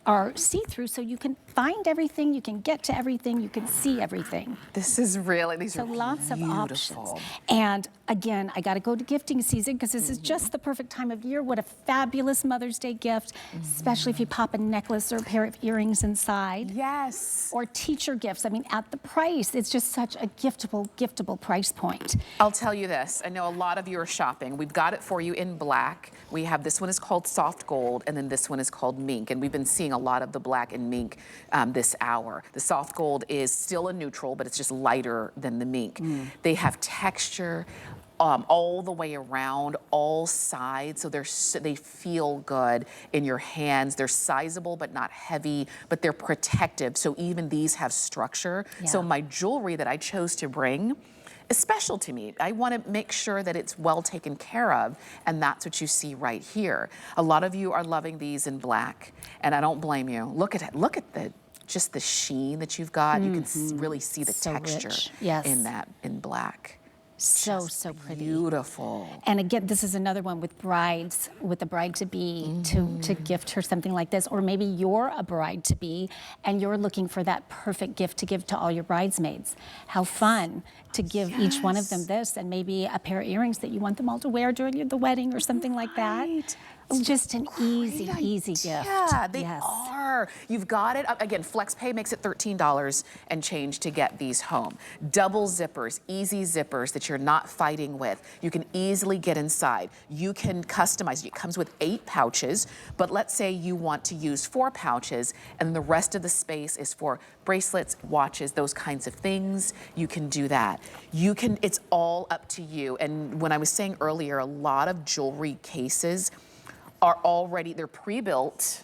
are see-through, so you can find everything, you can get to everything, you can see everything. This is really, these So are lots of beautiful. options. And again, I gotta go to gifting season because this is just the perfect time of year. What a fabulous Mother's Day gift, especially if you pop a necklace or a pair of earrings inside. Yes. Or teacher gifts. I mean, at the price, it's just such a giftable price point. I'll tell you this, I know a lot of you are shopping. We've got it for you in black. We have, this one is called soft gold, and then this one is called mink. And we've been seeing a lot of the black and mink this hour. The soft gold is still a neutral, but it's just lighter than the mink. They have texture, all the way around, all sides, so they feel good in your hands. They're sizable but not heavy, but they're protective, so even these have structure. Yeah. So my jewelry that I chose to bring is special to me. I want to make sure that it's well taken care of, and that's what you see right here. A lot of you are loving these in black, and I don't blame you. Look at it. Look at just the sheen that you've got. You can really see the So texture rich. Yes. in black. So pretty. Beautiful. And again, this is another one with brides, with the bride-to-be, to gift her something like this. Or maybe you're a bride-to-be and you're looking for that perfect gift to give to all your bridesmaids. How fun to give each one of them this, and maybe a pair of earrings that you want them all to wear during the wedding or something like that. Just an easy gift. Yeah, they are. You've got it. Again, FlexPay makes it $13 and change to get these home. Double zippers, easy zippers that you're not fighting with. You can easily get inside. You can customize it. It comes with 8 pouches, but let's say you want to use 4 pouches and the rest of the space is for bracelets, watches, those kinds of things. You can do that. It's all up to you. And when I was saying earlier, a lot of jewelry cases are already, they're pre-built,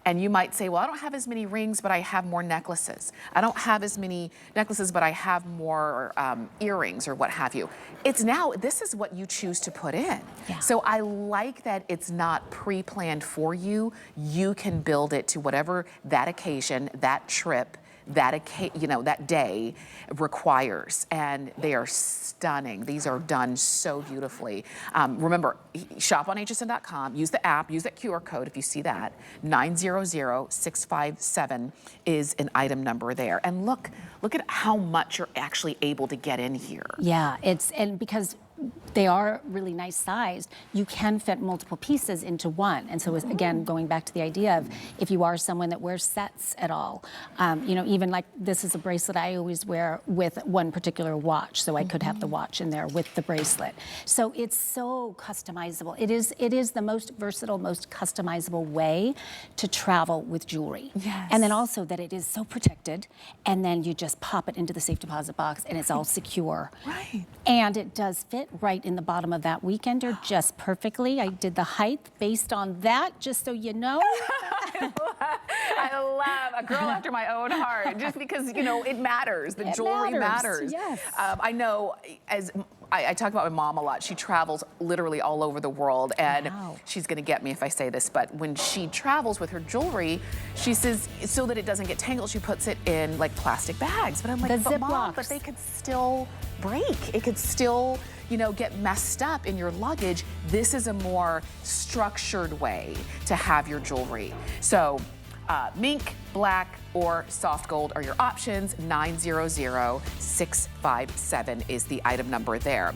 and you might say, well, I don't have as many rings, but I have more necklaces. I don't have as many necklaces, but I have more earrings or what have you. This is what you choose to put in. Yeah. So I like that it's not pre-planned for you. You can build it to whatever that occasion, that trip, that day requires, and they are stunning. These are done so beautifully. Remember, shop on hsn.com, use the app, use that QR code if you see that. 900657 is an item number there. And look at how much you're actually able to get in here. Yeah, and because they are really nice sized, you can fit multiple pieces into one. And so again, going back to the idea of if you are someone that wears sets at all, even like this is a bracelet I always wear with one particular watch, so I could have the watch in there with the bracelet. So it's so customizable. It is the most versatile, most customizable way to travel with jewelry. Yes. And then also that it is so protected, and then you just pop it into the safe deposit box and it's all secure. Right. And it does fit right in the bottom of that weekender just perfectly. I did the height based on that, just so you know. I love a girl after my own heart, just because, it matters. The jewelry matters. Yes. I know, as I talk about my mom a lot, she travels literally all over the world, and she's gonna get me if I say this, but when she travels with her jewelry, she says, so that it doesn't get tangled, she puts it in like plastic bags. But I'm like, but Mom, but they could still break. It could still, get messed up in your luggage. This is a more structured way to have your jewelry. So mink, black, or soft gold are your options. 900657 is the item number there.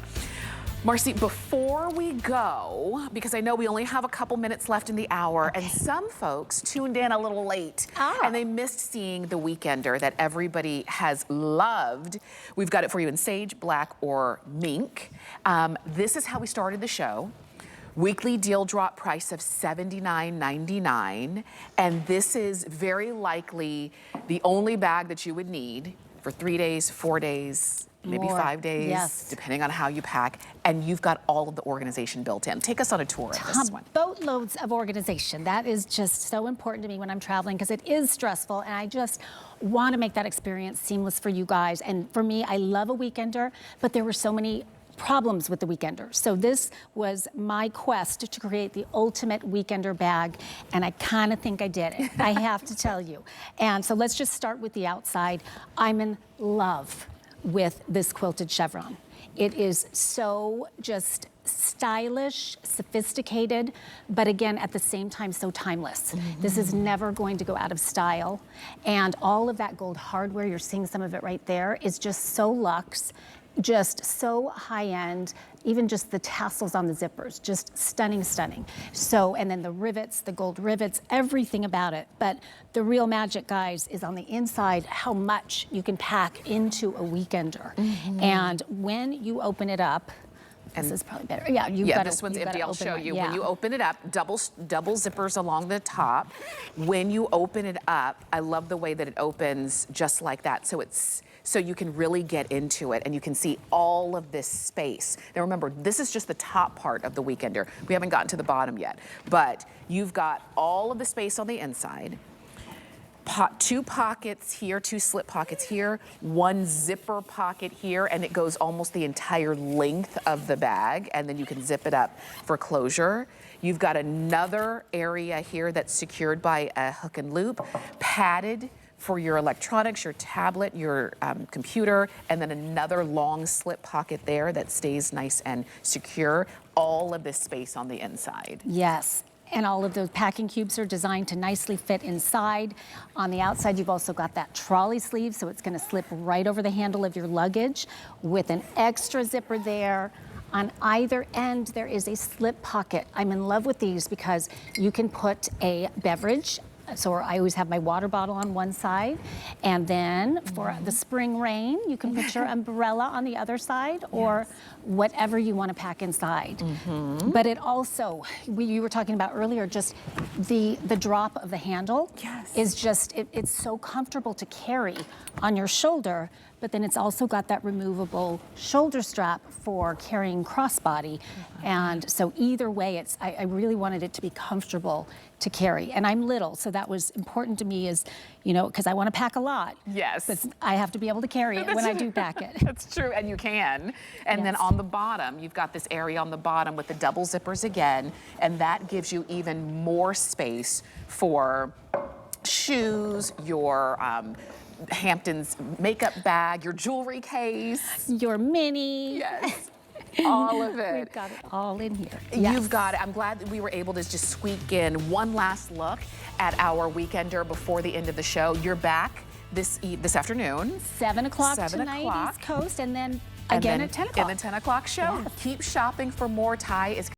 Marcy, before we go, because I know we only have a couple minutes left in the hour, and some folks tuned in a little late, and they missed seeing the weekender that everybody has loved. We've got it for you in sage, black, or mink. This is how we started the show. Weekly deal drop price of $79.99, and this is very likely the only bag that you would need for 3 days, 4 days, maybe 5 days, depending on how you pack, and you've got all of the organization built in. Take us on a tour of this one. Boatloads of organization. That is just so important to me when I'm traveling, because it is stressful, and I just want to make that experience seamless for you guys. And for me, I love a weekender, but there were so many problems with the weekender. So this was my quest to create the ultimate weekender bag, and I kind of think I did it. I have to tell you. And so let's just start with the outside. I'm in love with this quilted chevron. It is so just stylish, sophisticated, but again, at the same time, so timeless. This is never going to go out of style. And all of that gold hardware, you're seeing some of it right there, is just so luxe, just so high-end. Even just the tassels on the zippers, just stunning, stunning. So, and then the rivets, the gold rivets, everything about it. But the real magic, guys, is on the inside, how much you can pack into a weekender. And when you open it up, This is probably better. Yeah, you've got to. This one's empty. I'll show you. Yeah. When you open it up, double zippers along the top. When you open it up, I love the way that it opens just like that. So you can really get into it and you can see all of this space. Now remember, this is just the top part of the Weekender. We haven't gotten to the bottom yet, but you've got all of the space on the inside. Two pockets here, two slip pockets here, one zipper pocket here, and it goes almost the entire length of the bag, and then you can zip it up for closure. You've got another area here that's secured by a hook and loop, padded for your electronics, your tablet, your computer, and then another long slip pocket there that stays nice and secure. All of this space on the inside. Yes. And all of those packing cubes are designed to nicely fit inside. On the outside, you've also got that trolley sleeve, so it's going to slip right over the handle of your luggage with an extra zipper there. On either end, there is a slip pocket. I'm in love with these because you can put a beverage. So I always have my water bottle on one side, and then for the spring rain, you can put your umbrella on the other side, or whatever you want to pack inside. But it also, you were talking about earlier, just the drop of the handle is just, it's so comfortable to carry on your shoulder, but then it's also got that removable shoulder strap for carrying crossbody. And so either way, I really wanted it to be comfortable to carry. And I'm little, so that was important to me, is, you know, because I want to pack a lot. Yes. But I have to be able to carry it when I do pack it. That's true, and you can. And then on the bottom, you've got this area on the bottom with the double zippers again, and that gives you even more space for shoes, your Hampton's makeup bag, your jewelry case. Your mini. Yes. All of it. We've got it all in here. You've got it. I'm glad that we were able to just squeak in one last look at our Weekender before the end of the show. You're back this afternoon. 7 o'clock tonight, East Coast, and then again at 10 o'clock. In the 10 o'clock show. Yes. Keep shopping for more. Ty is